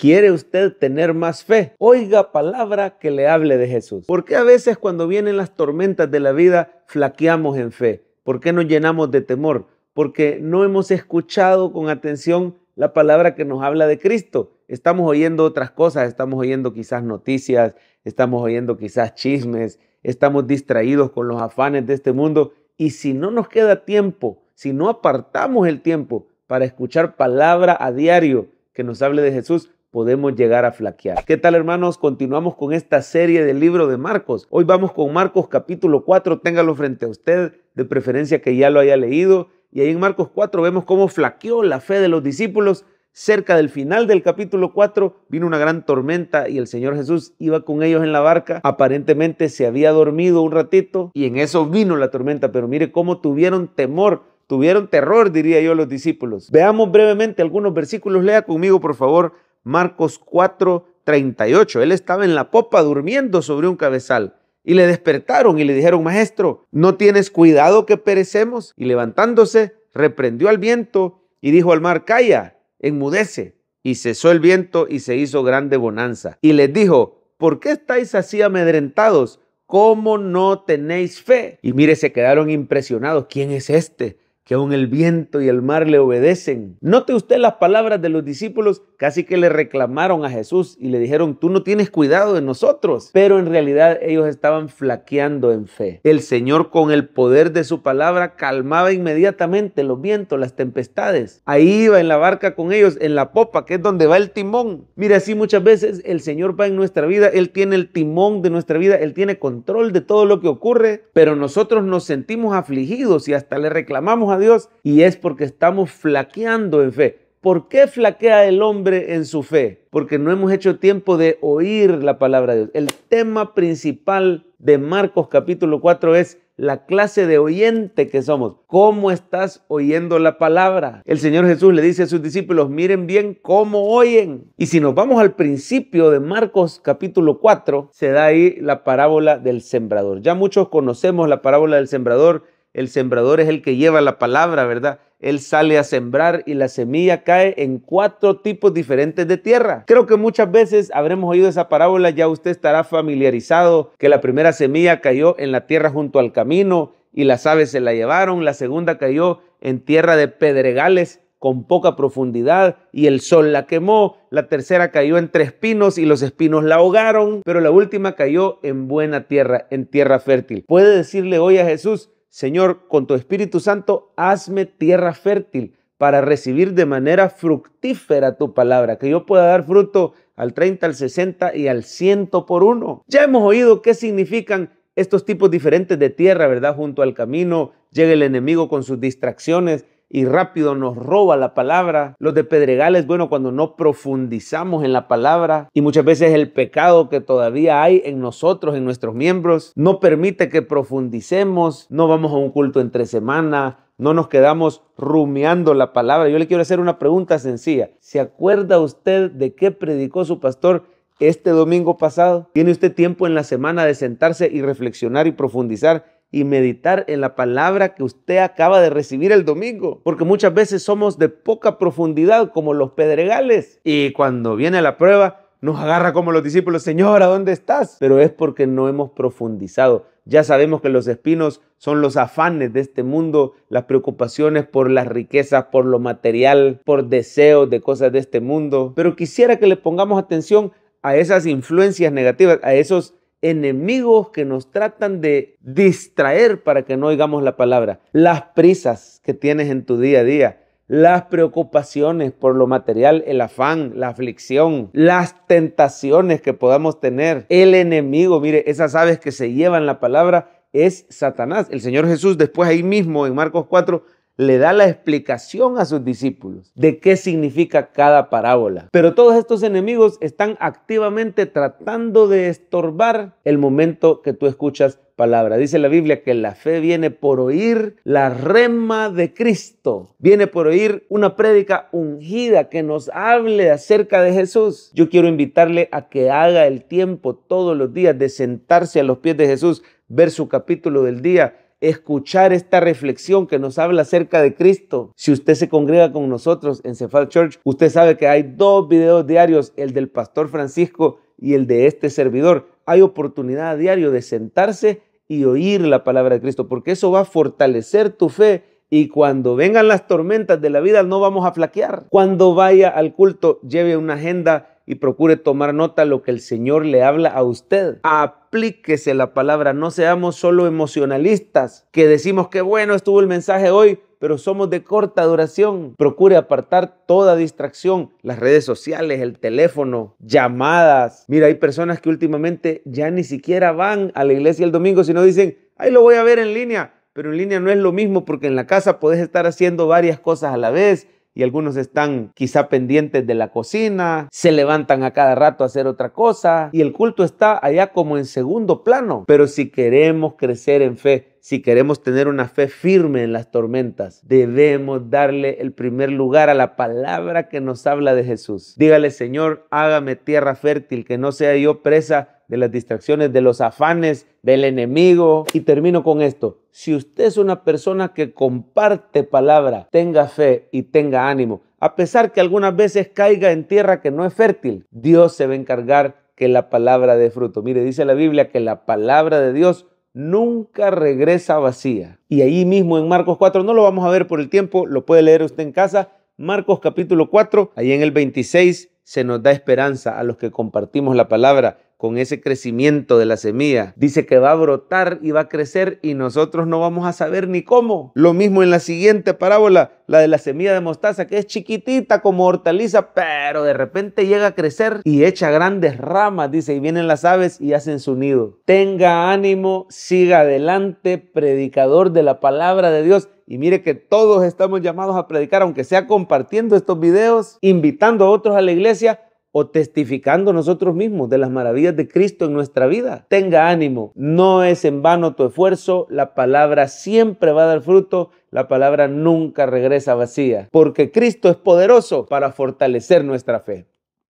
¿Quiere usted tener más fe? Oiga palabra que le hable de Jesús. ¿Por qué a veces cuando vienen las tormentas de la vida flaqueamos en fe? ¿Por qué nos llenamos de temor? Porque no hemos escuchado con atención la palabra que nos habla de Cristo. Estamos oyendo otras cosas, estamos oyendo quizás noticias, estamos oyendo quizás chismes, estamos distraídos con los afanes de este mundo. Y si no nos queda tiempo, si no apartamos el tiempo para escuchar palabra a diario que nos hable de Jesús, podemos llegar a flaquear. ¿Qué tal, hermanos? Continuamos con esta serie del libro de Marcos. Hoy vamos con Marcos capítulo 4. Téngalo frente a usted, de preferencia que ya lo haya leído. Y ahí en Marcos 4 vemos cómo flaqueó la fe de los discípulos. Cerca del final del capítulo 4 vino una gran tormenta y el Señor Jesús iba con ellos en la barca. Aparentemente se había dormido un ratito y en eso vino la tormenta. Pero mire cómo tuvieron temor, tuvieron terror, diría yo, los discípulos. Veamos brevemente algunos versículos. Lea conmigo, por favor, Marcos 4:38. Él estaba en la popa durmiendo sobre un cabezal. Y le despertaron y le dijeron: Maestro, ¿no tienes cuidado que perecemos? Y levantándose, reprendió al viento y dijo al mar: Calla, enmudece. Y cesó el viento y se hizo grande bonanza. Y les dijo: ¿Por qué estáis así amedrentados? ¿Cómo no tenéis fe? Y mire, se quedaron impresionados. ¿Quién es este que aún el viento y el mar le obedecen? Note usted las palabras de los discípulos, casi que le reclamaron a Jesús y le dijeron: tú no tienes cuidado de nosotros. Pero en realidad ellos estaban flaqueando en fe. El Señor, con el poder de su palabra, calmaba inmediatamente los vientos, las tempestades. Ahí iba en la barca con ellos, en la popa, que es donde va el timón. Mire, así muchas veces el Señor va en nuestra vida. Él tiene el timón de nuestra vida, Él tiene control de todo lo que ocurre, pero nosotros nos sentimos afligidos y hasta le reclamamos a Dios, y es porque estamos flaqueando en fe. ¿Por qué flaquea el hombre en su fe? Porque no hemos hecho tiempo de oír la palabra de Dios. El tema principal de Marcos capítulo 4 es la clase de oyente que somos. ¿Cómo estás oyendo la palabra? El Señor Jesús le dice a sus discípulos: miren bien cómo oyen. Y si nos vamos al principio de Marcos capítulo 4, se da ahí la parábola del sembrador. Ya muchos conocemos la parábola del sembrador. El sembrador es el que lleva la palabra, ¿verdad? Él sale a sembrar y la semilla cae en 4 tipos diferentes de tierra. Creo que muchas veces habremos oído esa parábola, ya usted estará familiarizado que la primera semilla cayó en la tierra junto al camino y las aves se la llevaron. La segunda cayó en tierra de pedregales con poca profundidad y el sol la quemó. La tercera cayó entre espinos y los espinos la ahogaron. Pero la última cayó en buena tierra, en tierra fértil. Puede decirle hoy a Jesús: Señor, con tu Espíritu Santo, hazme tierra fértil para recibir de manera fructífera tu palabra, que yo pueda dar fruto al 30, al 60 y al 100 por uno. Ya hemos oído qué significan estos tipos diferentes de tierra, ¿verdad? Junto al camino llega el enemigo con sus distracciones y rápido nos roba la palabra. Los de pedregales, bueno, cuando no profundizamos en la palabra, y muchas veces el pecado que todavía hay en nosotros, en nuestros miembros, no permite que profundicemos. No vamos a un culto entre semana, no nos quedamos rumiando la palabra. Yo le quiero hacer una pregunta sencilla. ¿Se acuerda usted de qué predicó su pastor este domingo pasado? ¿Tiene usted tiempo en la semana de sentarse y reflexionar y profundizar y meditar en la palabra que usted acaba de recibir el domingo? Porque muchas veces somos de poca profundidad, como los pedregales, y cuando viene la prueba nos agarra como los discípulos: Señor, ¿a dónde estás? Pero es porque no hemos profundizado. Ya sabemos que los espinos son los afanes de este mundo, las preocupaciones por las riquezas, por lo material, por deseos de cosas de este mundo. Pero quisiera que le pongamos atención a esas influencias negativas, a esos enemigos que nos tratan de distraer para que no oigamos la palabra. Las prisas que tienes en tu día a día, las preocupaciones por lo material, el afán, la aflicción, las tentaciones que podamos tener, el enemigo. Mire, esas aves que se llevan la palabra es Satanás. El Señor Jesús después ahí mismo en Marcos 4 le da la explicación a sus discípulos de qué significa cada parábola. Pero todos estos enemigos están activamente tratando de estorbar el momento que tú escuchas palabra. Dice la Biblia que la fe viene por oír la rema de Cristo. Viene por oír una prédica ungida que nos hable acerca de Jesús. Yo quiero invitarle a que haga el tiempo todos los días de sentarse a los pies de Jesús, ver su capítulo del día, escuchar esta reflexión que nos habla acerca de Cristo. Si usted se congrega con nosotros en Cephal Church, usted sabe que hay 2 videos diarios, el del pastor Francisco y el de este servidor. Hay oportunidad a diario de sentarse y oír la palabra de Cristo, porque eso va a fortalecer tu fe. Y cuando vengan las tormentas de la vida, no vamos a flaquear. Cuando vaya al culto, lleve una agenda y procure tomar nota de lo que el Señor le habla a usted. Aplíquese la palabra, no seamos solo emocionalistas, que decimos que bueno estuvo el mensaje hoy, pero somos de corta duración. Procure apartar toda distracción, las redes sociales, el teléfono, llamadas. Mira, hay personas que últimamente ya ni siquiera van a la iglesia el domingo, sino dicen, ahí lo voy a ver en línea. Pero en línea no es lo mismo, porque en la casa puedes estar haciendo varias cosas a la vez y algunos están quizá pendientes de la cocina, se levantan a cada rato a hacer otra cosa y el culto está allá como en segundo plano. Pero si queremos crecer en fe, si queremos tener una fe firme en las tormentas, debemos darle el primer lugar a la palabra que nos habla de Jesús. Dígale, Señor, hágame tierra fértil, que no sea yo presa de las distracciones, de los afanes del enemigo. Y termino con esto. Si usted es una persona que comparte palabra, tenga fe y tenga ánimo. A pesar que algunas veces caiga en tierra que no es fértil, Dios se va a encargar que la palabra dé fruto. Mire, dice la Biblia que la palabra de Dios nunca regresa vacía. Y ahí mismo en Marcos 4, no lo vamos a ver por el tiempo, lo puede leer usted en casa. Marcos capítulo 4, ahí en el 26 se nos da esperanza a los que compartimos la palabra con ese crecimiento de la semilla. Dice que va a brotar y va a crecer y nosotros no vamos a saber ni cómo. Lo mismo en la siguiente parábola, la de la semilla de mostaza, que es chiquitita como hortaliza, pero de repente llega a crecer y echa grandes ramas, dice, y vienen las aves y hacen su nido. Tenga ánimo, siga adelante, predicador de la palabra de Dios. Y mire que todos estamos llamados a predicar, aunque sea compartiendo estos videos, invitando a otros a la iglesia o testificando nosotros mismos de las maravillas de Cristo en nuestra vida. Tenga ánimo, no es en vano tu esfuerzo, la palabra siempre va a dar fruto, la palabra nunca regresa vacía, porque Cristo es poderoso para fortalecer nuestra fe.